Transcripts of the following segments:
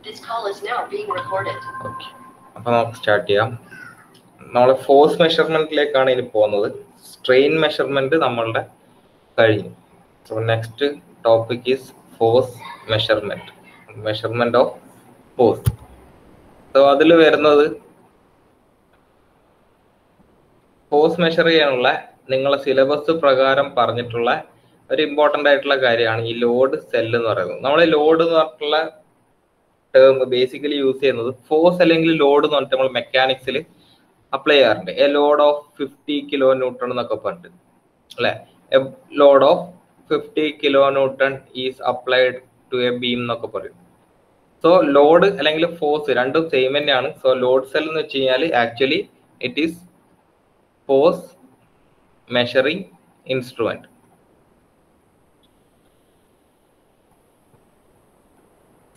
This call is now being recorded. Okay. അപ്പോൾ നമുക്ക് start ചെയ്യാം. നമ്മൾ ഫോഴ്സ് മെഷർമെന്റിലേക്കാണ് ഇനി പോകുന്നത്. സ്ട്രെയിൻ മെഷർമെന്റ് നമ്മളുടെ കഴിഞ്ഞു. So next topic is force measurement of force. So അതിൽ വരുന്നത് ഫോഴ്സ് മെഷർ ചെയ്യാനുള്ള നിങ്ങളെ സിലബസ് പ്രകാരം പറഞ്ഞിട്ടുള്ള ഒരു ഇമ്പോർട്ടൻ്റ് ആയിട്ടുള്ള കാര്യമാണ് ഈ ലോഡ് സെല്ല് എന്ന് പറയുന്നത്. നമ്മൾ ലോഡ് എന്ന് പറഞ്ഞിട്ടുള്ള ടേം ബേസിക്കലി യൂസ് ചെയ്യുന്നത് ഫോഴ്സ് അല്ലെങ്കിൽ ലോഡ് എന്ന് പറഞ്ഞിട്ട് നമ്മൾ മെക്കാനിക്സിൽ അപ്ലൈ ചെയ്യാറുണ്ട്. A load of 50 kilo newton എന്നൊക്കെ പറഞ്ഞിട്ട് അല്ലെ. A load of 50 kilo newton is applied to a beam എന്നൊക്കെ പറയും. സോ ലോഡ് അല്ലെങ്കിൽ ഫോഴ്സ് രണ്ടും സെയിം തന്നെയാണ്. സോ ലോഡ് സെൽ എന്ന് വെച്ച് കഴിഞ്ഞാൽ actually it is force measuring instrument.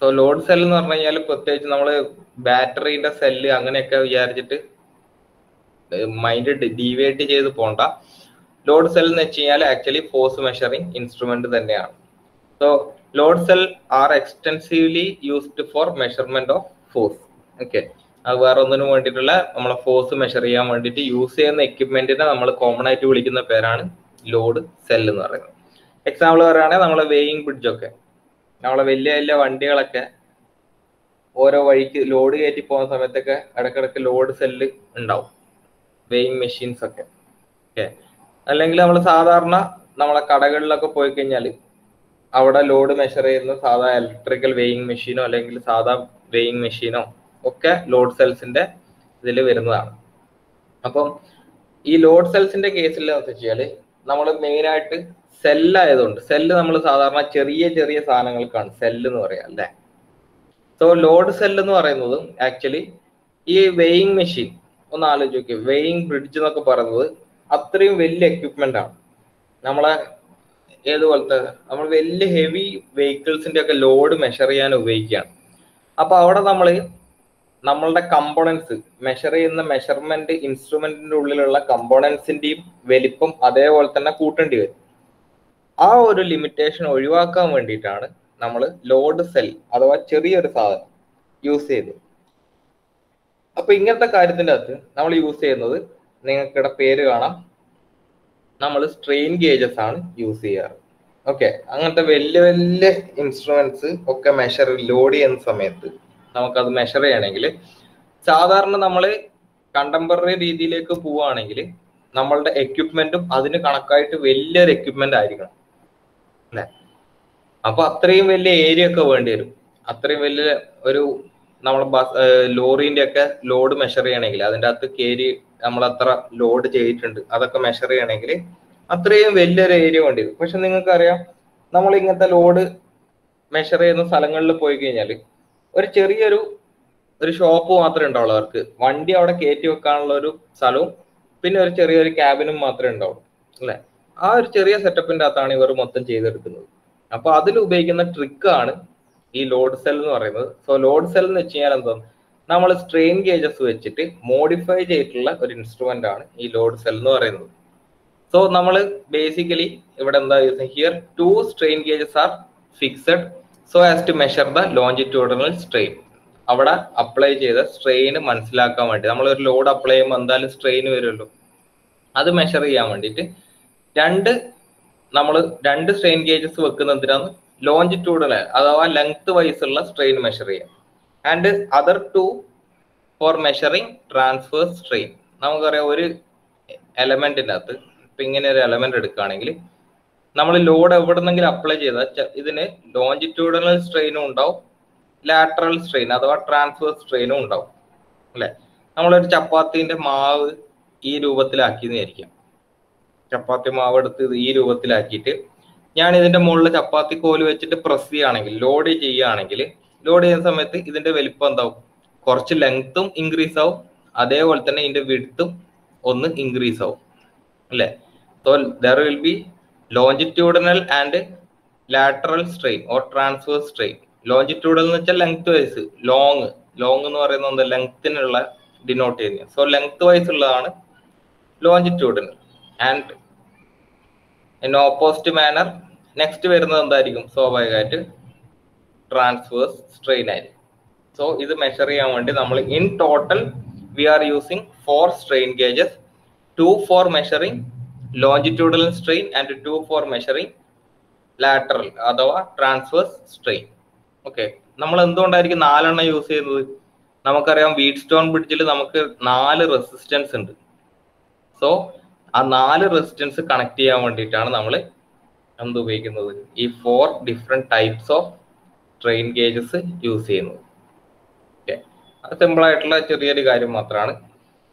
So load cell എന്ന് പറഞ്ഞു കഴിഞ്ഞാൽ പ്രത്യേകിച്ച് നമ്മൾ ബാറ്ററിന്റെ സെല്ല് അങ്ങനെയൊക്കെ വിചാരിച്ചിട്ട് മൈൻഡ് ഡീവിയേറ്റ് ചെയ്ത് പോണ്ട. ലോഡ് സെൽ എന്ന് വെച്ച് കഴിഞ്ഞാൽ ആക്ച്വലി ഫോഴ്സ് മെഷറിംഗ് ഇൻസ്ട്രുമെന്റ് തന്നെയാണ്. So load cell are extensively used for measurement of force. Okay, അത് വേറെ ഒന്നിനും വേണ്ടിയിട്ടുള്ള നമ്മളെ ഫോഴ്സ് മെഷർ ചെയ്യാൻ വേണ്ടിയിട്ട് യൂസ് ചെയ്യുന്ന എക്യുപ്മെന്റിനെ നമ്മൾ കോമൺ ആയിട്ട് വിളിക്കുന്ന പേരാണ് ലോഡ് സെൽ എന്ന് പറയുന്നത്. എക്സാമ്പിൾ പറയുകയാണെങ്കിൽ നമ്മളെ വെയിങ് ബ്രിഡ്ജൊക്കെ, നമ്മളെ വലിയ വലിയ വണ്ടികളൊക്കെ ഓരോ വഴിക്ക് ലോഡ് കയറ്റി പോകുന്ന സമയത്തൊക്കെ ഇടക്കിടക്ക് ലോഡ് സെല്ല് ഉണ്ടാവും, വെയിങ് മെഷീൻസ് ഒക്കെ. ഓക്കെ, അല്ലെങ്കിൽ നമ്മൾ സാധാരണ നമ്മളെ കടകളിലൊക്കെ പോയി കഴിഞ്ഞാൽ അവിടെ ലോഡ് മെഷർ ചെയ്യുന്ന സാധാ ഇലക്ട്രിക്കൽ വെയിങ് മെഷീനോ അല്ലെങ്കിൽ സാധാ വെയിങ് മെഷീനോ ഒക്കെ ലോഡ് സെൽസിന്റെ ഇതിൽ വരുന്നതാണ്. അപ്പം ഈ ലോഡ് സെൽസിന്റെ കേസിൽ എന്ന് വെച്ചാൽ നമ്മൾ മെയിനായിട്ട് സെല്ലായതുകൊണ്ട്, സെല്ല് നമ്മൾ സാധാരണ ചെറിയ ചെറിയ സാധനങ്ങൾക്കാണ് സെല്ല് എന്ന് പറയാം അല്ലേ. സോ ലോഡ് സെല്ല് എന്ന് പറയുന്നത് ആക്ച്വലി ഈ വെയിങ് മെഷീൻ ഒന്ന് ആലോചിച്ച് നോക്കി, വെയിങ് ബ്രിഡ്ജ് എന്നൊക്കെ പറയുന്നത് അത്രയും വലിയ എക്യുപ്മെന്റ് ആണ്. നമ്മളെ ഏതുപോലത്തെ നമ്മൾ വലിയ ഹെവി വെഹിക്കിൾസിന്റെ ഒക്കെ ലോഡ് മെഷർ ചെയ്യാൻ ഉപയോഗിക്കുകയാണ്. അപ്പൊ അവിടെ നമ്മളുടെ കമ്പോണൻസ് മെഷർ ചെയ്യുന്ന മെഷർമെന്റ് ഇൻസ്ട്രുമെന്റിന്റെ ഉള്ളിലുള്ള കമ്പോണൻസിന്റെയും വലിപ്പം അതേപോലെ തന്നെ കൂട്ടേണ്ടി വരും. ആ ഒരു ലിമിറ്റേഷൻ ഒഴിവാക്കാൻ വേണ്ടിയിട്ടാണ് നമ്മൾ ലോഡ് സെൽ അഥവാ ചെറിയൊരു സാധനം യൂസ് ചെയ്തത്. അപ്പൊ ഇങ്ങനത്തെ കാര്യത്തിന്റെ അകത്ത് നമ്മൾ യൂസ് ചെയ്യുന്നത് നിങ്ങൾക്കിടെ പേര് കാണാം, നമ്മൾ സ്ട്രെയിൻ ഗേജസ് ആണ് യൂസ് ചെയ്യാറ്. ഓക്കെ, അങ്ങനത്തെ വലിയ വലിയ ഇൻസ്ട്രുമെന്റ്സ് ഒക്കെ ലോഡ് ചെയ്യുന്ന സമയത്ത് നമുക്കത് മെഷർ ചെയ്യണമെങ്കിൽ സാധാരണ നമ്മൾ കണ്ടംപററി രീതിയിലേക്ക് പോവുകയാണെങ്കിൽ നമ്മളുടെ എക്യുപ്മെന്റും അതിന് കണക്കായിട്ട് വലിയൊരു എക്യുപ്മെന്റ് ആയിരിക്കണം അല്ലെ. അപ്പൊ അത്രയും വലിയ ഏരിയ ഒക്കെ വേണ്ടി വരും. അത്രയും വലിയ ഒരു നമ്മളെ ലോറിന്റെ ഒക്കെ ലോഡ് മെഷർ ചെയ്യണമെങ്കിൽ അതിൻ്റെ അകത്ത് കയറി നമ്മൾ അത്ര ലോഡ് ചെയ്തിട്ടുണ്ട് അതൊക്കെ മെഷർ ചെയ്യണമെങ്കിൽ അത്രയും വലിയൊരു ഏരിയ വേണ്ടി വരും. പക്ഷെ നിങ്ങൾക്കറിയാം നമ്മൾ ഇങ്ങനത്തെ ലോഡ് മെഷർ ചെയ്യുന്ന സ്ഥലങ്ങളിൽ പോയി കഴിഞ്ഞാൽ ഒരു ചെറിയൊരു ഷോപ്പ് മാത്രമേ ഉണ്ടാവുള്ളൂ. അവർക്ക് വണ്ടി അവിടെ കയറ്റി വെക്കാനുള്ള ഒരു സ്ഥലവും പിന്നെ ഒരു ചെറിയൊരു ക്യാബിനും മാത്രമേ ഉണ്ടാവുള്ളൂ അല്ലെ. ആ ഒരു ചെറിയ സെറ്റപ്പിന്റെ അകത്താണ് ഇവർ മൊത്തം ചെയ്തെടുക്കുന്നത്. അപ്പൊ അതിൽ ഉപയോഗിക്കുന്ന ട്രിക്കാണ് ഈ ലോഡ് സെൽ എന്ന് പറയുന്നത്. സോ ലോഡ് സെൽ എന്ന് വെച്ച് കഴിഞ്ഞാൽ എന്താണ്, നമ്മൾ സ്ട്രെയിൻ ഗേജസ് വെച്ചിട്ട് മോഡിഫൈ ചെയ്തിട്ടുള്ള ഒരു ഇൻസ്ട്രുമെന്റ് ആണ് ഈ ലോഡ് സെൽ എന്ന് പറയുന്നത്. സോ നമ്മൾ ബേസിക്കലി ഇവിടെ എന്താ use here 2 strain gauges are fixed so as to measure the longitudinal strain. അവിടെ അപ്ലൈ ചെയ്ത സ്ട്രെയിൻ മനസ്സിലാക്കാൻ വേണ്ടി നമ്മൾ ഒരു ലോഡ് അപ്ലൈ ചെയ്യുമ്പോൾ എന്തായാലും സ്ട്രെയിൻ വരുമല്ലോ, അത് മെഷർ ചെയ്യാൻ വേണ്ടിയിട്ട് രണ്ട് സ്ട്രെയിൻ ഗേജസ് വെക്കുന്നതിനാണ് ലോഞ്ചിറ്റ്യൂഡിനൽ അഥവാ ലെങ്ത് വൈസ് ഉള്ള സ്ട്രെയിൻ മെഷർ ചെയ്യാം. And other 2 for measuring transverse strain. നമുക്കറിയാം ഒരു എലമെന്റിൻ്റെ അകത്ത് ഇപ്പൊ ഇങ്ങനെ ഒരു എലമെന്റ് എടുക്കുകയാണെങ്കിൽ നമ്മൾ ലോഡ് എവിടെന്നെങ്കിലും അപ്ലൈ ചെയ്താൽ ഇതിന് ലോഞ്ചിറ്റ്യൂഡിനൽ സ്ട്രെയിനും ഉണ്ടാവും, ലാറ്ററൽ സ്ട്രെയിൻ അഥവാ ട്രാൻസ്വേഴ്സ് സ്ട്രെയിനും ഉണ്ടാവും അല്ലെ. നമ്മളൊരു ചപ്പാത്തിന്റെ മാവ് ഈ രൂപത്തിലാക്കിയെന്ന് വിചാരിക്കാം. ചപ്പാത്തി മാവ് എടുത്ത് ഈ രൂപത്തിലാക്കിയിട്ട് ഞാൻ ഇതിന്റെ മുകളിൽ ചപ്പാത്തി കോല് വെച്ചിട്ട് പ്രസ് ചെയ്യുകയാണെങ്കിൽ ലോഡ് ചെയ്യുന്ന സമയത്ത് ഇതിന്റെ വലിപ്പം എന്താവും, കുറച്ച് ലെങ്ത്തും ഇൻക്രീസ് ആവും, അതേപോലെ തന്നെ ഇതിന്റെ വിഡ്ത്തും ഒന്ന് ഇൻക്രീസ് ആവും അല്ലെ. So there will be longitudinal and lateral strain or transverse strain. Longitudinal എന്ന് വെച്ചാൽ ലെങ്ത് വൈസ്, ലോങ് എന്ന് പറയുന്നത് ലെങ്ത്തിനുള്ള ഡിനോട്ട് ചെയ്യുന്നത്. സോ ലെങ്ത് വൈസ് ഉള്ളതാണ് longitudinal. And in opposite manner next വരുന്നത് എന്തായിരിക്കും, സ്വാഭാവികമായിട്ട് ട്രാൻസ്വേഴ്സ് സ്ട്രെയിൻ ആയിരിക്കും. സോ ഇത് മെഷർ ചെയ്യാൻ വേണ്ടി നമ്മൾ in total we are using 4 strain gauges, 2 for measuring longitudinal strain and 2 for measuring lateral അഥവാ ട്രാൻസ്വേഴ്സ് സ്ട്രെയിൻ. ഓക്കെ, നമ്മൾ എന്തുകൊണ്ടായിരിക്കും 4 യൂസ് ചെയ്യുന്നത്? നമുക്കറിയാം വീറ്റ് സ്റ്റോൺ ബ്രിഡ്ജിൽ നമുക്ക് 4 റെസിസ്റ്റൻസ് ഉണ്ട്. സോ ആ 4 റെസിസ്റ്റൻസ് കണക്ട് ചെയ്യാൻ വേണ്ടിയിട്ടാണ് നമ്മൾ എന്ത് ഉപയോഗിക്കുന്നത്? ഈ 4 different types of strain gauges use ചെയ്യുന്നത്. ഓക്കെ, അത് സിമ്പിൾ ആയിട്ടുള്ള ചെറിയൊരു കാര്യം മാത്രമാണ്.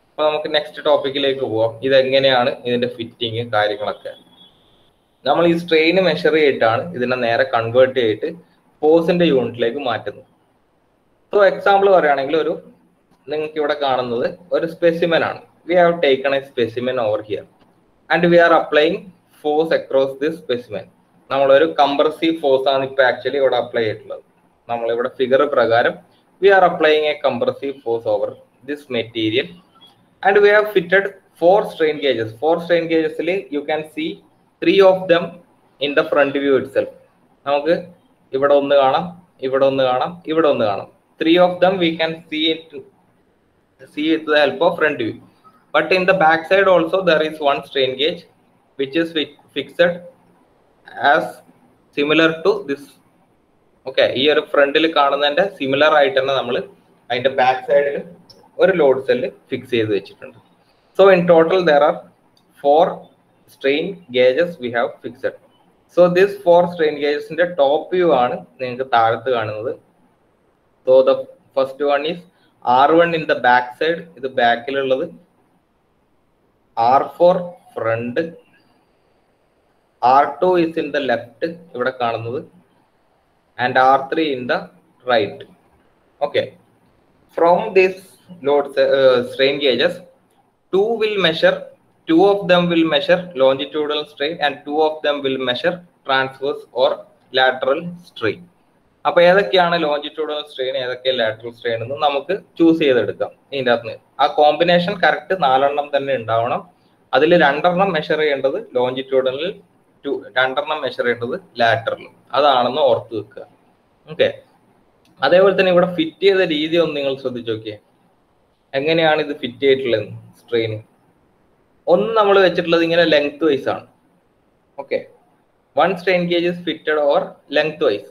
അപ്പൊ നമുക്ക് നെക്സ്റ്റ് ടോപ്പിക്കിലേക്ക് പോവാം. ഇതെങ്ങനെയാണ് ഇതിന്റെ ഫിറ്റിങ് കാര്യങ്ങളൊക്കെ. നമ്മൾ ഈ സ്ട്രെയിൻ മെഷർ ചെയ്തിട്ടാണ് ഇതിനെ നേരെ കൺവേർട്ട് ചെയ്തിട്ട് ഫോഴ്സിന്റെ യൂണിറ്റിലേക്ക് മാറ്റുന്നത്. സോ എക്സാമ്പിൾ പറയുകയാണെങ്കിൽ നിങ്ങൾക്ക് ഇവിടെ കാണുന്നത് ഒരു സ്പെസിമെൻ ആണ്. We have taken a specimen over here and we are applying force across this specimen. നമ്മളൊരു കംപ്രസീവ് ഫോഴ്സ് ആണ് ഇപ്പൊ ആക്ച്വലി ഇവിടെ അപ്ലൈ ചെയ്തിട്ടുള്ളത്. നമ്മളിവിടെ ഫിഗർ പ്രകാരം we are applying a compressive force over this material and we have fitted 4 strain gauges. 4 strain ഗേജസിൽ you can see 3 of them in the front view itself. നമുക്ക് ഇവിടെ ഒന്ന് കാണാം, ഇവിടെ ഒന്ന് കാണാം, ഇവിടെ ഒന്ന് കാണാം. 3 of them we can see with the help of front view. But in the back side also there is one strain gauge which is fixed as similar to this. Okay, ഈ ഒരു ഫ്രണ്ടിൽ കാണുന്നതിന്റെ സിമിലർ ആയിട്ട് തന്നെ നമ്മൾ അതിന്റെ back സൈഡിൽ ഒരു load cell fix ചെയ്ത് വെച്ചിട്ടുണ്ട്. So in total there are 4 strain gauges we have fixed. So this 4 strain gauges ന്റെ ടോപ്പ് വ്യൂ ആണ് നിങ്ങൾക്ക് താഴത്ത് കാണുന്നത്. So the first one is R1 in the back side, ഇത് ബാക്കിലുള്ളത്. R4 front, R2 is in the left, ഇവിടെ കാണുന്നത്, and R3 in the right. Okay, from this load strain gauges, 2 of them will measure longitudinal strain and 2 of them will measure transverse or lateral strain. അപ്പൊ ഏതൊക്കെയാണ് longitudinal strain, ഏതൊക്കെ lateral strain എന്ന് നമുക്ക് choose ചെയ്തെടുക്കാം. ഇതിൻ്റെ അകത്ത് ആ combination correct 4 തന്നെ ഉണ്ടാവണം. അതിൽ 2 മെഷർ ചെയ്യേണ്ടത് ലോഞ്ചിറ്റ്യൂഡലിൽ, 2 മെഷർ ചെയ്യേണ്ടത് ലാറ്ററലും. അതാണെന്ന് ഓർത്ത് വെക്കുക. ഓക്കെ, അതേപോലെ തന്നെ ഇവിടെ ഫിറ്റ് ചെയ്ത രീതി ഒന്ന് നിങ്ങൾ ശ്രദ്ധിച്ചു നോക്കിയേ. എങ്ങനെയാണ് ഇത് ഫിറ്റ് ചെയ്തിട്ടുള്ളത്? സ്ട്രെയിൻ ഒന്ന് നമ്മൾ വെച്ചിട്ടുള്ളത് ഇങ്ങനെ ലെങ്ത് വൈസ് ആണ്. Okay, 1 strain gauge is fitted over lengthwise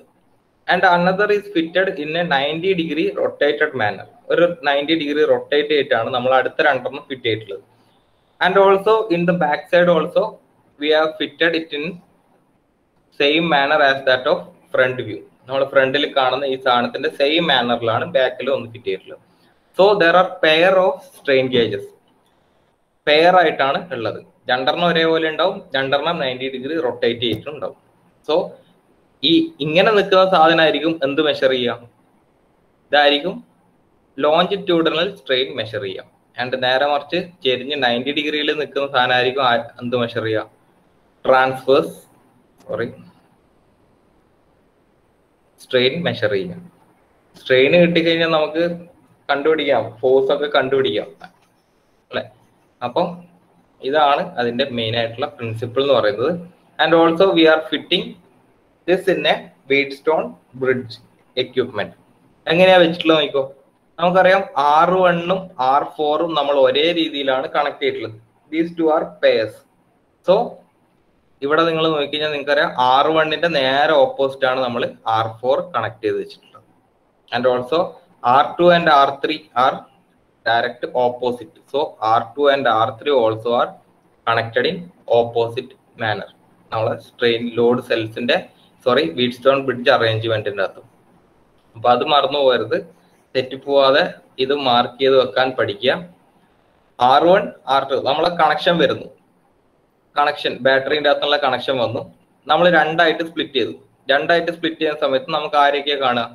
and another is fitted in a 90-degree rotated manner. ഒരു 90-degree rotate ചെയ്തിട്ടാണ് നമ്മൾ അടുത്ത 2 ഫിറ്റ് ചെയ്തിട്ടുള്ളത്. And also in the back side also we have fitted it in same manner as that of front view. നമ്മൾ ഫ്രണ്ടിൽ കാണുന്ന ഈ സാധനത്തിന്റെ സെയിം മാനറിലാണ് ബാക്കിൽ ഒന്ന് ഫിറ്റ് ചെയ്തിട്ടുള്ളത്. So there are pair of strain gauges. Pair ആയിട്ടാണ് ഉള്ളത്. 2 ഒരേപോലെ ഉണ്ടാവും, 2 90-degree റൊട്ടേറ്റ് ചെയ്തിട്ടുണ്ടാവും. സോ ഈ ഇങ്ങനെ നിൽക്കുന്ന സാധനമായിരിക്കും എന്ത് മെഷർ ചെയ്യാം? ഇതായിരിക്കും ലോഞ്ചിറ്റ്യൂഡനൽ സ്ട്രെയിൻ മെഷർ ചെയ്യാം. ആൻഡ് നേരെ മറിച്ച് ചെരിഞ്ഞ് 90-degree നിൽക്കുന്ന സാധനമായിരിക്കും എന്ത് മെഷർ ചെയ്യാം? ട്രാൻസ്വേഴ്സ് സ്ട്രെയിൻ മെഷർ ചെയ്യാം. സ്ട്രെയിൻ കിട്ടിക്കഴിഞ്ഞാൽ നമുക്ക് കണ്ടുപിടിക്കാം, ഫോഴ്സ് ഒക്കെ കണ്ടുപിടിക്കാം അല്ലെ. അപ്പം ഇതാണ് അതിന്റെ മെയിൻ ആയിട്ടുള്ള പ്രിൻസിപ്പിൾ എന്ന് പറയുന്നത്. And also we are fitting this in a wheatstone bridge equipment. എങ്ങനെയാ വെച്ചിട്ടുള്ളത് നോക്കോ. നമുക്കറിയാം R1 R4 നമ്മൾ ഒരേ രീതിയിലാണ് കണക്ട് ചെയ്തിട്ടുള്ളത്. These 2 R pairs. സോ ഇവിടെ നിങ്ങൾ നോക്കിക്കഴിഞ്ഞാൽ നിങ്ങൾക്കറിയാം R1 നേരെ ഓപ്പോസിറ്റ് ആണ് നമ്മൾ R4 കണക്ട് ചെയ്ത് വെച്ചിട്ടുള്ളത്. And also R2 and R3 are direct opposite. So R2 and R3 also are connected in opposite manner. നമ്മളെ സ്ട്രെയിൻ ലോഡ് സെൽസിന്റെ വീറ്റ് സ്റ്റോൺ ബ്രിഡ്ജ് അറേഞ്ച്മെന്റിന്റെ അകത്ത്. അപ്പൊ അത് മറന്നു പോകരുത്, തെറ്റിപ്പോവാതെ ഇത് മാർക്ക് ചെയ്ത് വെക്കാൻ പഠിക്കുക. R1 R2 നമ്മളെ കണക്ഷൻ വരുന്നു. കണക്ഷൻ ബാറ്ററിന്റെ അകത്തുള്ള കണക്ഷൻ വന്നു. നമ്മൾ 2 സ്പ്ലിറ്റ് ചെയ്തു. 2 സ്പ്ലിറ്റ് ചെയ്യുന്ന സമയത്ത് നമുക്ക് ആരൊക്കെയാ കാണുക?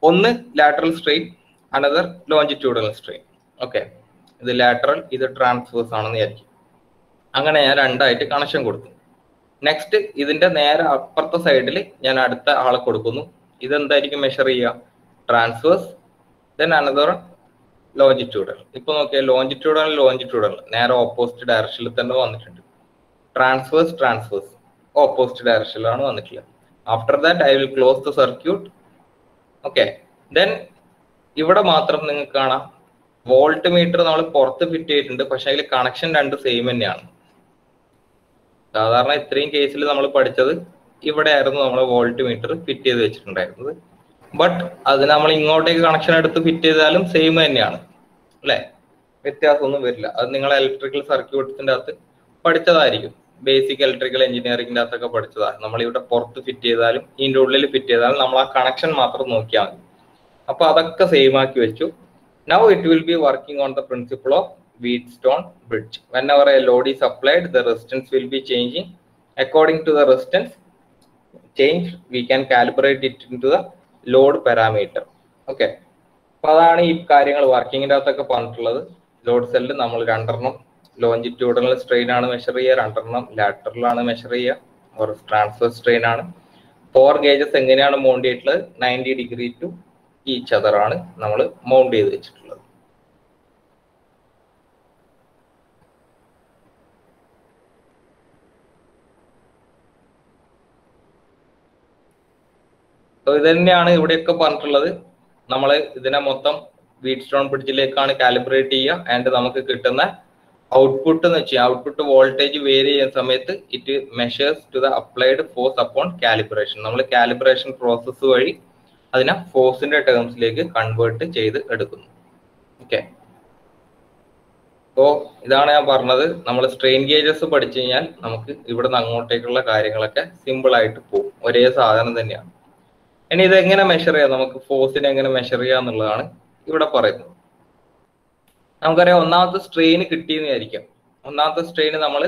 ഒന്ന് lateral strain, another longitudinal strain. Okay, ഇത് ലാറ്ററൽ, ഇത് ട്രാൻസ്വേഴ്സ് ആണെന്ന് വിചാരിക്കും. അങ്ങനെ ഞാൻ 2 കണക്ഷൻ കൊടുത്തു. നെക്സ്റ്റ് ഇതിന്റെ നേരെ അപ്പുറത്തെ സൈഡിൽ ഞാൻ അടുത്ത ആളെ കൊടുക്കുന്നു. ഇതെന്തായിരിക്കും മെഷർ ചെയ്യുക? Transverse, then another longitudinal. ഇപ്പൊ നോക്കിയാൽ ലോഞ്ചിറ്റ്യൂഡൽ നേരെ ഓപ്പോസിറ്റ് ഡയറക്ഷനിൽ തന്നെ വന്നിട്ടുണ്ട്. ട്രാൻസ്വേഴ്സ് ഓപ്പോസിറ്റ് ഡയറക്ഷനിലാണ് വന്നിട്ടുള്ളത്. After that I will close the circuit. Okay, then ഇവിടെ മാത്രം നിങ്ങൾക്ക് കാണാം വോൾട്ട് മീറ്റർ നമ്മൾ പുറത്ത് ഫിറ്റ് ചെയ്തിട്ടുണ്ട്, പക്ഷെ അതിൽ കണക്ഷൻ രണ്ട് സെയിം തന്നെയാണ്. സാധാരണ ഇത്രയും കേസിൽ നമ്മൾ പഠിച്ചത് ഇവിടെ ആയിരുന്നു നമ്മൾ വോൾട്ട് മീറ്റർ ഫിറ്റ് ചെയ്ത് വെച്ചിട്ടുണ്ടായിരുന്നത്. ബട്ട് അത് നമ്മൾ ഇങ്ങോട്ടേക്ക് കണക്ഷൻ എടുത്ത് ഫിറ്റ് ചെയ്താലും സെയിം തന്നെയാണ് അല്ലെ, വ്യത്യാസമൊന്നും വരില്ല. അത് നിങ്ങൾ ഇലക്ട്രിക്കൽ സർക്യൂട്ട്സിന്റെ അകത്ത് പഠിച്ചതായിരിക്കും, ബേസിക് ഇലക്ട്രിക്കൽ എഞ്ചിനീയറിംഗിന്റെ അകത്തൊക്കെ പഠിച്ചതാണ്. നമ്മൾ ഇവിടെ പുറത്ത് ഫിറ്റ് ചെയ്താലും ഇതിന്റെ ഉള്ളിൽ ഫിറ്റ് ചെയ്താലും നമ്മൾ ആ കണക്ഷൻ മാത്രം നോക്കിയാൽ മതി. അപ്പൊ അതൊക്കെ സെയിം ആക്കി വെച്ചു. Now it will be working on the principle of Wheatstone bridge. Whenever a load is applied, the resistance will be changing. According to the resistance change, we can calibrate it into the load parameter. Okay. അപ്പോൾ അതാണ് ഈ കാര്യങ്ങൾ വർക്കിങ്ങിൻ്റെ അകത്തൊക്കെ പറഞ്ഞിട്ടുള്ളത്. Load cell നമ്മൾ രണ്ടെണ്ണം longitudinal strain ആണ് measure ചെയ്യുക, രണ്ടെണ്ണം ലാറ്ററലാണ് മെഷർ ചെയ്യുക, ഒരു ട്രാൻസ്ഫർ സ്ട്രെയിൻ ആണ്. 4 ഗേജസ് എങ്ങനെയാണ് മൗണ്ട് ചെയ്തിട്ടുള്ളത്? 90 ഡിഗ്രി ടു ഈച്ച് അതർ ആണ് നമ്മൾ മൗണ്ട് ചെയ്ത് വെച്ചിട്ടുള്ളത്. ഇത് തന്നെയാണ് ഇവിടെയൊക്കെ പറഞ്ഞിട്ടുള്ളത്. നമ്മൾ ഇതിനെ മൊത്തം വീറ്റ്സ്റ്റോൺ ബ്രിഡ്ജിലേക്കാണ് കാലിബ്രേറ്റ് ചെയ്യുക. ആൻഡ് നമുക്ക് കിട്ടുന്ന ഔട്ട്പുട്ട് എന്ന് വെച്ചാൽ ഔട്ട്പുട്ട് വോൾട്ടേജ് വേരി ചെയ്യുന്ന സമയത്ത് it measures to the applied force upon calibration. നമ്മൾ കാലിബ്രേഷൻ പ്രോസസ്സ് വഴി അതിനെ ഫോഴ്സിന്റെ ടേംസിലേക്ക് കൺവേർട്ട് ചെയ്ത് എടുക്കുന്നു. ഓക്കെ, അപ്പോൾ ഇതാണ് ഞാൻ പറഞ്ഞത്. നമ്മൾ സ്ട്രെയിൻ ഗേജസ് പഠിച്ചു കഴിഞ്ഞാൽ നമുക്ക് ഇവിടുന്ന് അങ്ങോട്ടേക്കുള്ള കാര്യങ്ങളൊക്കെ സിമ്പിൾ ആയിട്ട് പോകും. ഒരേ സാധനം തന്നെയാണ്. ഇനി ഇത് എങ്ങനെ മെഷർ ചെയ്യാം, നമുക്ക് ഫോഴ്സിനെ എങ്ങനെ മെഷർ ചെയ്യാം എന്നുള്ളതാണ് ഇവിടെ പറയുന്നത്. നമുക്കറിയാം ഒന്നാമത്തെ സ്ട്രെയിൻ കിട്ടിയെന്ന് വിചാരിക്കാം. ഒന്നാമത്തെ സ്ട്രെയിൻ നമ്മൾ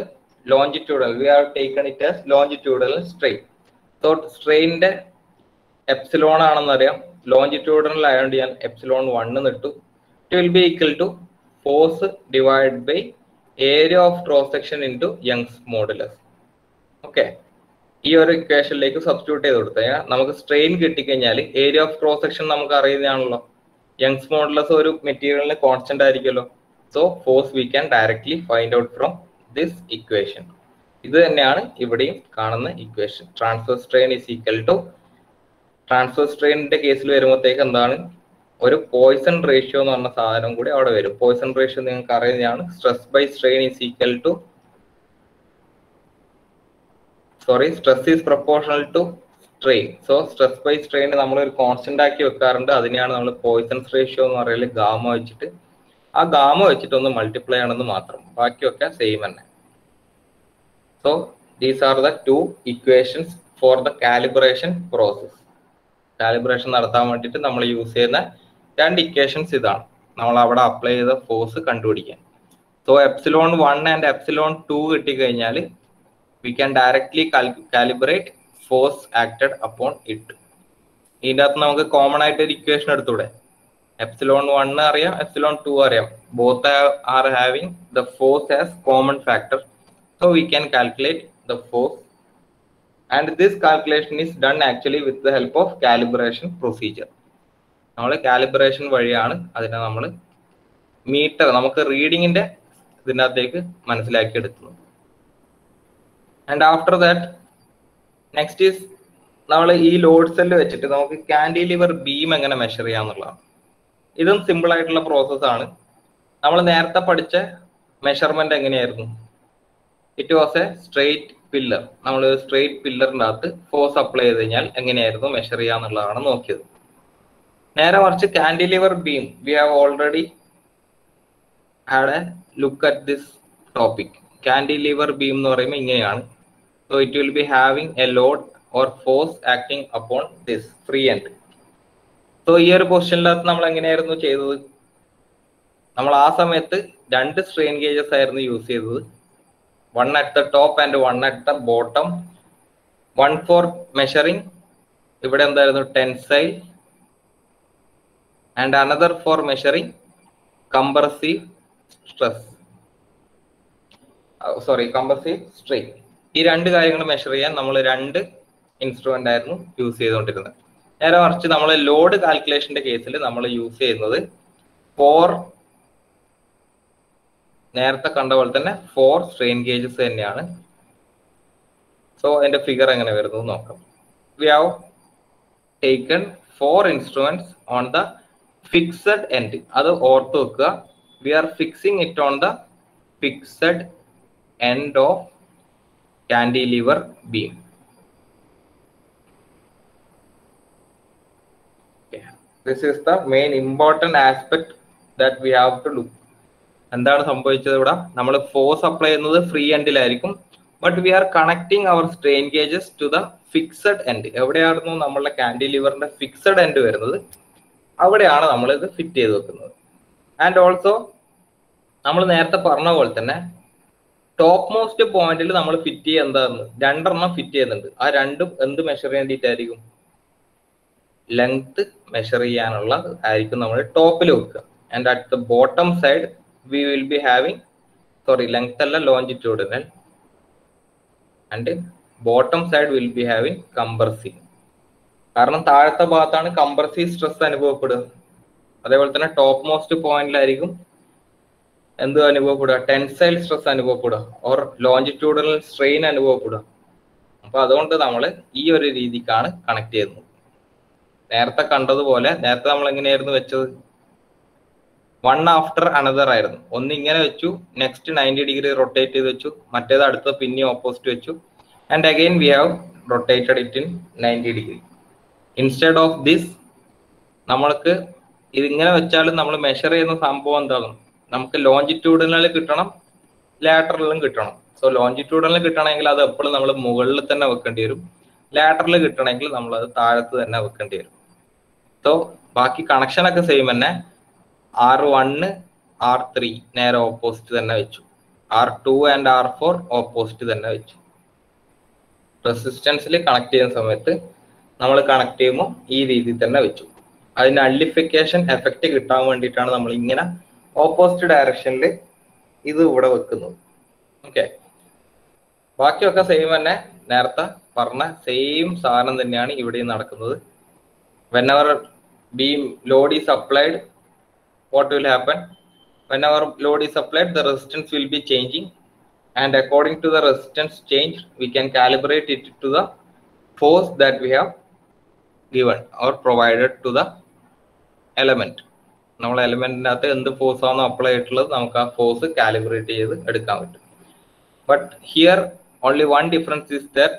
longitudinal, we have taken it as longitudinal strain. So സ്ട്രെയിനിന്റെ എപ്സിലോൺ ആണെന്നറിയാം, ലോഞ്ചിറ്റ്യൂഡൽ ആയതുകൊണ്ട് ഞാൻ എപ്സിലോൺ 1 ഇട്ടു. It will be equal to force divide by area of cross section into Young's modulus. Okay, ഈ ഒരു ഇക്വേഷനിലേക്ക് സബ്സ്റ്റിറ്റ്യൂട്ട് ചെയ്ത് കൊടുത്തു കഴിഞ്ഞാൽ നമുക്ക് സ്ട്രെയിൻ കിട്ടിക്കഴിഞ്ഞാൽ ഏരിയ ഓഫ് ക്രോസ് സെക്ഷൻ നമുക്ക് അറിയുന്നതാണല്ലോ. യങ്സ് മോഡുലസ് ഒരു മെറ്റീരിയലിന് കോൺസ്റ്റന്റ് ആയിരിക്കുമല്ലോ. So force we can directly find out from this equation. ഇത് തന്നെയാണ് ഇവിടെയും കാണുന്ന equation. Transfer strain is equal to, transfer സ്ട്രെയിനിന്റെ കേസിൽ വരുമ്പോഴത്തേക്ക് എന്താണ്, ഒരു പോയിസൺ റേഷ്യോ എന്ന് പറഞ്ഞ സാധനം കൂടി അവിടെ വരും. പോയിസൺ റേഷ്യോ നിങ്ങൾക്ക് അറിയുന്നതാണ്. Stress by strain is equal to, stress is proportional to strain. So stress by strain നമ്മൾ ഒരു കോൺസ്റ്റന്റ് ആക്കി വെക്കാറുണ്ട്. അതിനെയാണ് നമ്മൾ പോയിസൺസ് റേഷ്യോ എന്ന് പറയുന്നത്. ഗാമ വെച്ചിട്ട്, ആ ഗാമ വെച്ചിട്ട് ഒന്ന് മൾട്ടിപ്ലൈ ആണെന്ന് മാത്രം, ബാക്കിയൊക്കെ സെയിം തന്നെ. So these are the 2 equations for the calibration process. Calibration നടത്താൻ വേണ്ടിയിട്ട് നമ്മൾ യൂസ് ചെയ്യുന്ന 2 ഇക്വേഷൻസ് ഇതാണ്, നമ്മൾ അവിടെ അപ്ലൈ ചെയ്ത ഫോഴ്സ് കണ്ടുപിടിക്കാൻ. സോ എപ്സിലോൺ 1 ആൻഡ് എപ്സിലോൺ 2 കിട്ടിക്കഴിഞ്ഞാൽ we can directly calibrate force acted upon it. ഇതിൻ്റെ അകത്ത് നമുക്ക് കോമൺ ആയിട്ട് ഒരു ഇക്വേഷൻ എടുത്തൂടെ? എപ്സിലോൺ 1 അറിയാം, എപ്സിലോൺ 2 അറിയാം. Both are having the force as common factor. So we can calculate the force. And this calculation is done actually with the help of calibration procedure. നമ്മൾ calibration വഴിയാണ് അതിനെ നമ്മൾ metre, നമുക്ക് റീഡിങ്ങിന്റെ ഇതിൻ്റെ അകത്തേക്ക് മനസ്സിലാക്കി എടുക്കുന്നത്. And after that next is, നമ്മൾ ഈ ലോഡ് സെല്ല് വെച്ചിട്ട് നമുക്ക് കാൻഡിലിവർ ബീം എങ്ങനെ മെഷർ ചെയ്യാന്നുള്ളതാണ്. ഇതും സിമ്പിൾ ആയിട്ടുള്ള പ്രോസസ് ആണ്. നമ്മൾ നേരത്തെ പഠിച്ച മെഷർമെന്റ് എങ്ങനെയായിരുന്നു? It was A straight pillar. നമ്മൾ സ്ട്രെയിറ്റ് പില്ലറിൻ്റെ അകത്ത് ഫോഴ്സ് അപ്ലൈ ചെയ്ത് കഴിഞ്ഞാൽ എങ്ങനെയായിരുന്നു മെഷർ ചെയ്യാന്നുള്ളതാണ് നോക്കിയത്. നേരെ മറിച്ച് cantilever beam, V have already had A look at this topic. Cantilever beam എന്ന് പറയുമ്പോൾ ഇങ്ങനെയാണ്. So it will be having A load or force acting upon this free end. So ഈ ഒരു പൊസിഷനിനകത്ത് നമ്മൾ എങ്ങനെയായിരുന്നു ചെയ്തത്? നമ്മൾ ആ സമയത്ത് 2 സ്ട്രെയിൻ ഗേജസ് ആയിരുന്നു യൂസ് ചെയ്തത്. 1 at the top and 1 at the bottom. 1 for measuring, ഇവിടെ എന്തായിരുന്നു, tensile, and another for measuring compressive stress. compressive strain. ഈ 2 കാര്യങ്ങൾ മെഷർ ചെയ്യാൻ നമ്മൾ 2 ഇൻസ്ട്രുമെന്റ് ആയിരുന്നു യൂസ് ചെയ്തുകൊണ്ടിരുന്നത്. നേരെ മറിച്ച് നമ്മൾ ലോഡ് കാൽക്കുലേഷന്റെ കേസിൽ നമ്മൾ യൂസ് ചെയ്യുന്നത് 4, നേരത്തെ കണ്ട പോലെ തന്നെ 4 സ്ട്രെയിൻ ഗേജസ് തന്നെയാണ്. സോ അതിന്റെ ഫിഗർ എങ്ങനെ വരുന്നത് നോക്കാം. We have taken 4 instruments on the fixed end, അത് ഓർത്ത് വെക്കുക. We are fixing it on the fixed end of cantilever beam. This is the main important aspect that we have to look. എന്താണ് സംഭവിച്ചത് ഇവിടെ? നമ്മൾ ഫോഴ്സ് അപ്ലൈ ചെയ്യുന്നത് free എൻഡിലായിരിക്കും, but we are connecting our strain gauges to the fixed end. എവിടെയായിരുന്നു നമ്മളുടെ കാൻഡിലിവറിന്റെ fixed end വരുന്നത്? അവിടെയാണ് നമ്മൾ ഇത് ഫിറ്റ് ചെയ്ത് വെക്കുന്നത്. ആൻഡ് ഓൾസോ നമ്മൾ നേരത്തെ പറഞ്ഞ പോലെ തന്നെ ടോപ്പ് മോസ്റ്റ് പോയിന്റിൽ നമ്മൾ ഫിറ്റ് ചെയ്യുക എന്താണെന്ന്, രണ്ടെണ്ണം ഫിറ്റ് ചെയ്യുന്നുണ്ട്. ആ രണ്ടും എന്ത് മെഷർ ചെയ്യേണ്ടിയിട്ടായിരിക്കും? ലെങ്ത് മെഷർ ചെയ്യാനുള്ള ആയിരിക്കും നമ്മൾ ടോപ്പിൽ വെക്കുക. And at the bottom side we will be having, sorry length അല്ല, longitudinal, and bottom side will be having compressive. കാരണം താഴത്തെ ഭാഗത്താണ് കംപ്രസീവ് സ്ട്രെസ് അനുഭവപ്പെടുക. അതേപോലെ തന്നെ ടോപ്പ് മോസ്റ്റ് പോയിന്റിലായിരിക്കും എന്ത് അനുഭവപ്പെടുക? ടെൻസൈൽ സ്ട്രെസ് അനുഭവപ്പെടുക, ഓർ ലോഞ്ചിറ്റ്യൂഡിനൽ സ്ട്രെയിൻ അനുഭവപ്പെടുക. അപ്പൊ അതുകൊണ്ട് നമ്മൾ ഈ ഒരു രീതിക്കാണ് കണക്ട് ചെയ്യുന്നത്. നേരത്തെ കണ്ടതുപോലെ, നേരത്തെ നമ്മൾ എങ്ങനെയായിരുന്നു വെച്ചത്? വൺ ആഫ്റ്റർ അനദർ ആയിരുന്നു. ഒന്ന് ഇങ്ങനെ വെച്ചു, നെക്സ്റ്റ് 90 ഡിഗ്രി റൊട്ടേറ്റ് ചെയ്ത് വെച്ചു, മറ്റേത് അടുത്ത പിന്നെ ഓപ്പോസിറ്റ് വെച്ചു, and again we have rotated it in 90 degree. Instead of this, നമ്മൾക്ക് ഇതിങ്ങനെ വെച്ചാലും നമ്മൾ മെഷർ ചെയ്യുന്ന സംഭവം എന്താണ്? നമുക്ക് ലോഞ്ചിറ്റ്യൂഡിനൽ കിട്ടണം, ലാറ്ററലും കിട്ടണം. സോ ലോഞ്ചിറ്റ്യൂഡിനൽ കിട്ടണമെങ്കിൽ അത് എപ്പോഴും നമ്മൾ മുകളിൽ തന്നെ വെക്കേണ്ടി വരും. ലാറ്ററൽ കിട്ടണമെങ്കിൽ നമ്മൾ അത് താഴത്ത് തന്നെ വെക്കേണ്ടി വരും. സോ ബാക്കി കണക്ഷൻ ഒക്കെ സെയിം തന്നെ. R1 R3 നേരെ ഓപ്പോസിറ്റ് തന്നെ വെച്ചു, R2 ആൻഡ് R4 ഓപ്പോസിറ്റ് തന്നെ വെച്ചു. റെസിസ്റ്റൻസിൽ കണക്ട് ചെയ്യുന്ന സമയത്ത് നമ്മൾ കണക്ട് ചെയ്യുമ്പോൾ ഈ രീതിയിൽ തന്നെ വെച്ചു. അതിന് അള്ളിഫിക്കേഷൻ എഫക്റ്റ് കിട്ടാൻ വേണ്ടിയിട്ടാണ് നമ്മൾ ഇങ്ങനെ ഓപ്പോസിറ്റ് ഡയറക്ഷനിൽ ഇത് ഇവിടെ വെക്കുന്നത്. ഓക്കെ, ബാക്കിയൊക്കെ സെയിം തന്നെ. നേരത്തെ പറഞ്ഞ സെയിം സാധനം തന്നെയാണ് ഇവിടെയും നടക്കുന്നത്. whenever beam load is applied, what will happen? Whenever load is applied, the resistance will be changing, and according to the resistance change we can calibrate it to the force that we have given or provided to the element. നമ്മൾ എലമെന്റിനകത്ത് എന്ത് force ആണോ apply ചെയ്തിട്ടുള്ളത് നമുക്ക് ആ force calibrate ചെയ്ത് എടുക്കാൻ പറ്റും. But here only one difference is that